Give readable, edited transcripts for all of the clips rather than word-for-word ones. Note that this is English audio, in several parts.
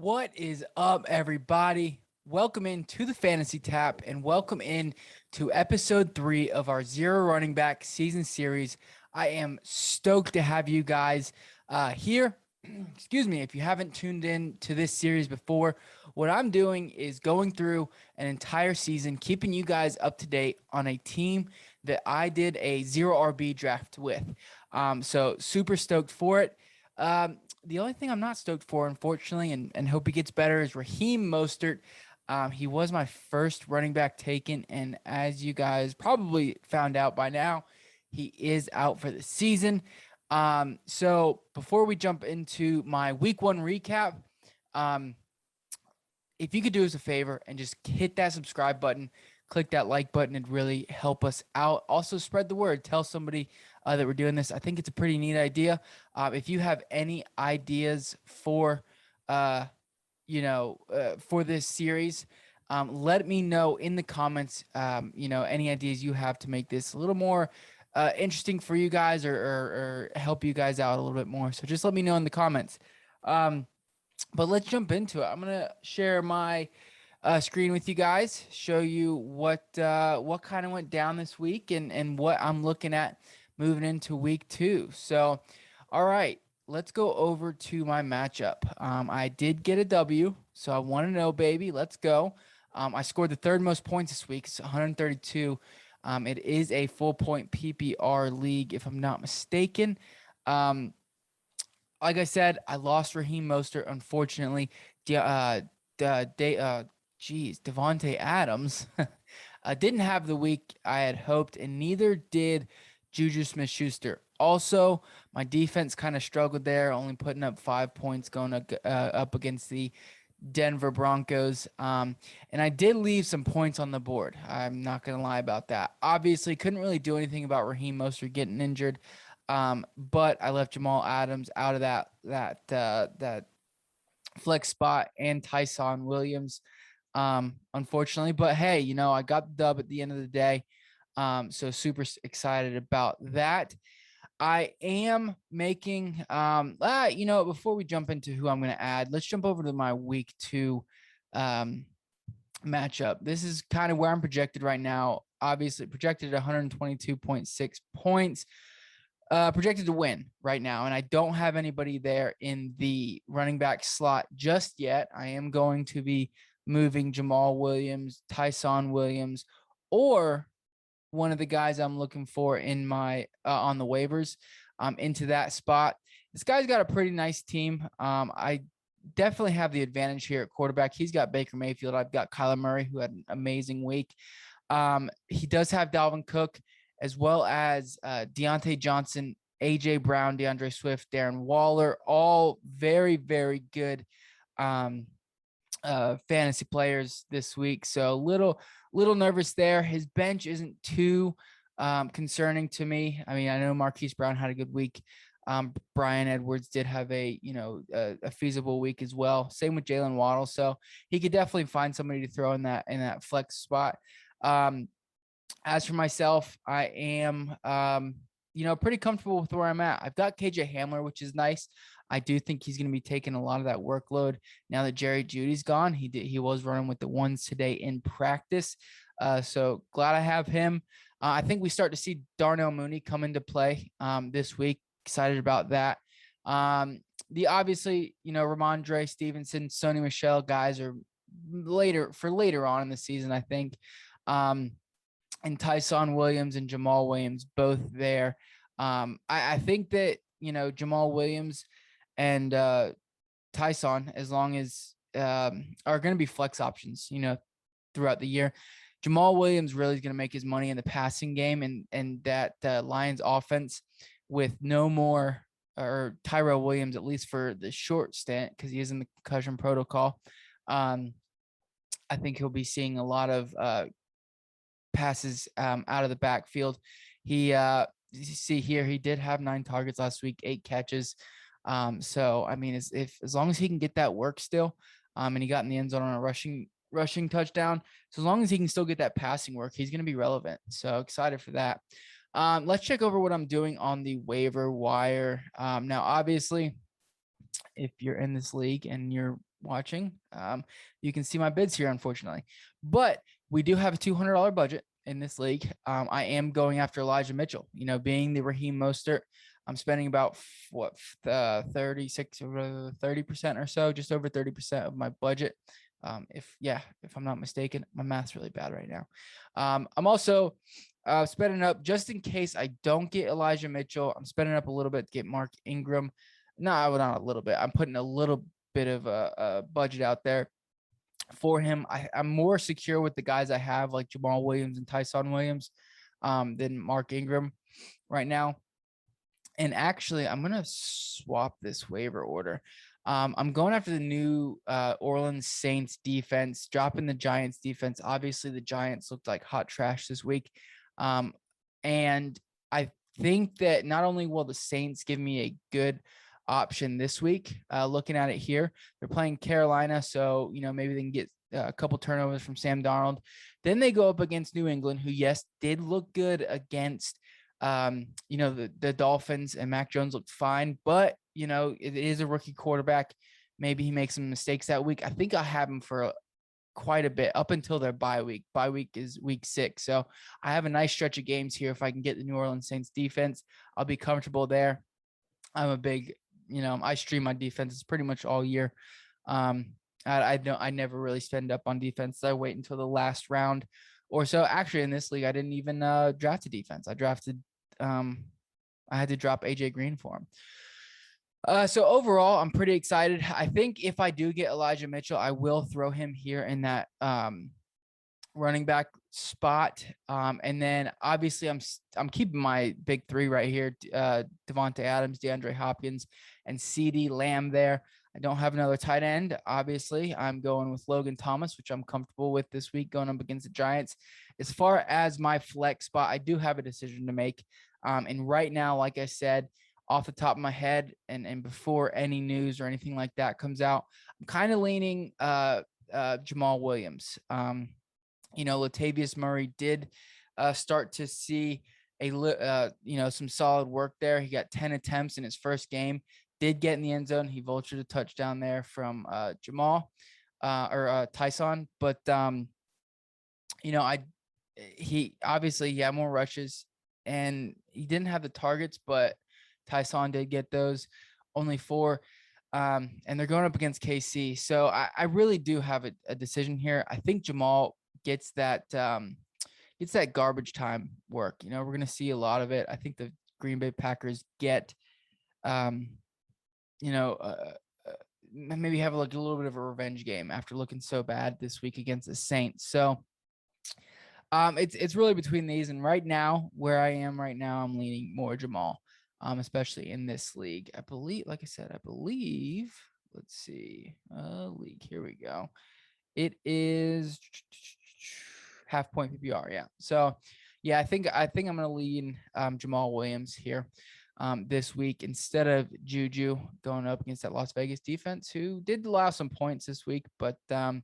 What is up, everybody? Welcome into the Fantasy Tap and welcome in to episode 3 of our Zero Running Back season series. I am stoked to have you guys here. Excuse me, if you haven't tuned in to this series before, what I'm doing is going through an entire season, keeping you guys up to date on a team that I did a zero RB draft with. So super stoked for it. The only thing I'm not stoked for, unfortunately, and hope he gets better, is Raheem Mostert. He was my first running back taken, and as you guys probably found out by now, he is out for the season. So before we jump into my week 1 recap, um, if you could do us a favor and just hit that subscribe button, click that like button, it'd really help us out. Also, spread the word. Tell somebody that we're doing this. I think it's a pretty neat idea. If you have any ideas for, for this series, let me know in the comments. Any ideas you have to make this a little more interesting for you guys, or help you guys out a little bit more. So just let me know in the comments. But let's jump into it. I'm gonna share my screen with you guys, show you what kind of went down this week and what I'm looking at moving into week 2. So, all right, let's go over to my matchup. I did get a W, so I want to know, baby. Let's go. I scored the third most points this week. It's 132. It is a full point PPR league, if I'm not mistaken. Like I said, I lost Raheem Mostert, unfortunately. Devontae Adams didn't have the week I had hoped, and neither did Juju Smith-Schuster. Also, my defense kind of struggled there, only putting up 5 points going up against the Denver Broncos. And I did leave some points on the board. I'm not going to lie about that. Obviously, couldn't really do anything about Raheem Mostert getting injured. But I left Jamal Adams out of that flex spot, and Tyson Williams, unfortunately. But hey, I got the dub at the end of the day. So super excited about that. I am making before we jump into who I'm going to add, let's jump over to my week 2 matchup. This is kind of where I'm projected right now. Obviously projected at 122.6 points. Projected to win right now, and I don't have anybody there in the running back slot just yet. I am going to be moving Jamal Williams, Tyson Williams, or one of the guys I'm looking for in my on the waivers into that spot. This guy's got a pretty nice team. I definitely have the advantage here at quarterback. He's got Baker Mayfield. I've got Kyler Murray, who had an amazing week. He does have Dalvin Cook, as well as Deontay Johnson, A.J. Brown, DeAndre Swift, Darren Waller, all very, very good fantasy players this week. So little nervous there. His bench isn't too concerning to me. I mean, I know Marquise Brown had a good week. Brian Edwards did have a feasible week as well. Same with Jalen Waddle. So he could definitely find somebody to throw in that flex spot. As for myself, I am, pretty comfortable with where I'm at. I've got KJ Hamler, which is nice. I do think he's going to be taking a lot of that workload now that Jerry Jeudy's gone. He was running with the ones today in practice. So glad I have him. I think we start to see Darnell Mooney come into play this week. Excited about that. Obviously, Ramondre Stevenson, Sony Michel guys are later on in the season, I think. And Tyson Williams and Jamal Williams both there. I think that, Jamal Williams and Tyson, as long as are going to be flex options, throughout the year. Jamal Williams really is going to make his money in the passing game, and that Lions offense with no more, or Tyrell Williams, at least for the short stint, because he is in the concussion protocol. I think he'll be seeing a lot of passes out of the backfield. You see here, he did have 9 targets last week, 8 catches. So I mean, as long as he can get that work still, and he got in the end zone on a rushing touchdown, so as long as he can still get that passing work, he's going to be relevant. So excited for that. Let's check over what I'm doing on the waiver wire. Now, obviously, if you're in this league and you're watching, you can see my bids here, unfortunately. But we do have a $200 budget in this league. I am going after Elijah Mitchell. Being the Raheem Mostert, I'm spending about 30% or so, just over 30% of my budget. If I'm not mistaken, my math's really bad right now. I'm also spending up just in case I don't get Elijah Mitchell. I'm spending up a little bit to get Mark Ingram. No, not a little bit. I'm putting a little bit of a budget out there for him. I'm more secure with the guys I have, like Jamal Williams and Tyson Williams, than Mark Ingram right now. And actually, I'm going to swap this waiver order. I'm going after the new Orleans Saints defense, dropping the Giants defense. Obviously, the Giants looked like hot trash this week. And I think that not only will the Saints give me a good option this week, looking at it here, they're playing Carolina. So, maybe they can get a couple turnovers from Sam Darnold. Then they go up against New England, who, yes, did look good against the Dolphins, and Mac Jones looked fine, but it is a rookie quarterback. Maybe he makes some mistakes that week. I think I have him for quite a bit up until their bye week. Bye week is week 6. So I have a nice stretch of games here. If I can get the New Orleans Saints defense, I'll be comfortable there. I'm a big, I stream my defenses pretty much all year. I never really spend up on defense. I wait until the last round or so. Actually, in this league, I didn't even draft a defense. I had to drop AJ Green for him. So overall, I'm pretty excited. I think if I do get Elijah Mitchell, I will throw him here in that running back spot. And then obviously I'm keeping my big 3 right here. Devontae Adams, DeAndre Hopkins, and CeeDee Lamb there. I don't have another tight end. Obviously, I'm going with Logan Thomas, which I'm comfortable with this week going up against the Giants. As far as my flex spot, I do have a decision to make. And right now, like I said, off the top of my head and before any news or anything like that comes out, I'm kind of leaning Jamal Williams. Latavius Murray did start to see some solid work there. He got 10 attempts in his first game, did get in the end zone. He vultured a touchdown there from Jamal or Tyson, but he obviously he had more rushes and he didn't have the targets, but Tyson did get those, only 4. And they're going up against KC. So I really do have a decision here. I think Jamal gets that garbage time work. We're going to see a lot of it. I think the Green Bay Packers get, maybe have a little bit of a revenge game after looking so bad this week against the Saints. So it's really between these. And right now, where I am right now, I'm leaning more Jamal, especially in this league. I believe, let's see, league. Here we go. It is half point PPR. Yeah. So yeah, I think I'm going to lean Jamal Williams here this week instead of Juju going up against that Las Vegas defense, who did allow some points this week. But, I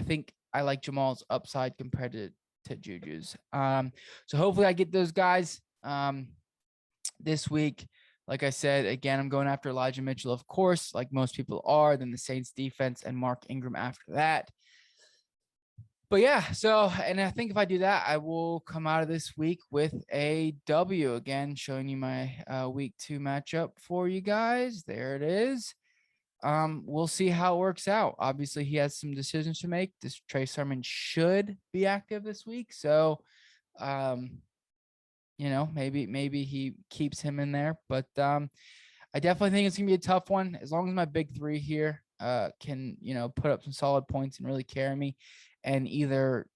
think I like Jamal's upside compared to Juju's. So hopefully I get those guys this week. Like I said, again, I'm going after Elijah Mitchell, of course, like most people are, then the Saints defense and Mark Ingram after that. But yeah, and I think if I do that, I will come out of this week with a W. Again, showing you my week 2 matchup for you guys. There it is. We'll see how it works out. Obviously, he has some decisions to make. This Trey Sermon should be active this week. So, maybe he keeps him in there. But I definitely think it's going to be a tough one. As long as my big 3 here can, put up some solid points and really carry me. And either,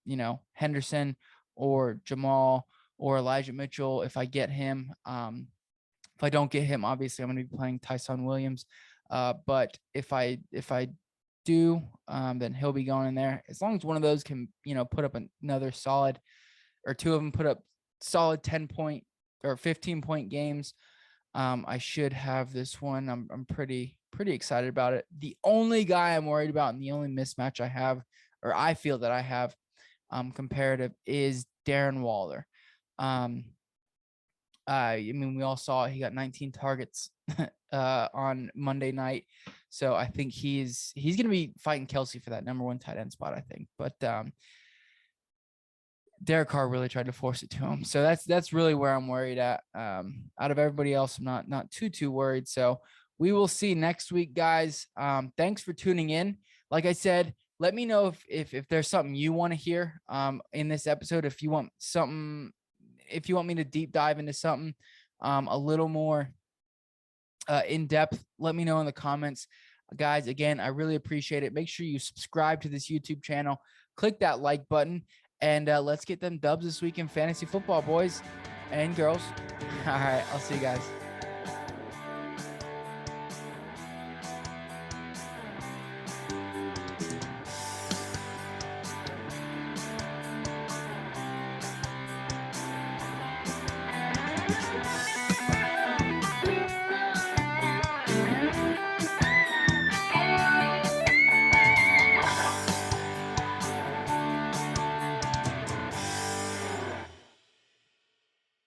Henderson or Jamal or Elijah Mitchell, if I get him. If I don't get him, obviously, I'm going to be playing Tyson Williams. But if I do, then he'll be going in there. As long as one of those can, put up another solid, or 2 of them put up solid 10-point or 15-point games, I should have this one. I'm pretty excited about it. The only guy I'm worried about and the only mismatch I have, or I feel that I have comparative, is Darren Waller. We all saw he got 19 targets on Monday night. So I think he's going to be fighting Kelsey for that number 1 tight end spot, I think. But Derek Carr really tried to force it to him. So that's really where I'm worried at. Out of everybody else, I'm not too worried. So we will see next week, guys. Thanks for tuning in. Like I said, let me know if there's something you want to hear in this episode. If you want me to deep dive into something a little more in depth, let me know in the comments. Guys, again, I really appreciate it. Make sure you subscribe to this YouTube channel. Click that like button. And let's get them dubs this week in fantasy football, boys and girls. All right, I'll see you guys.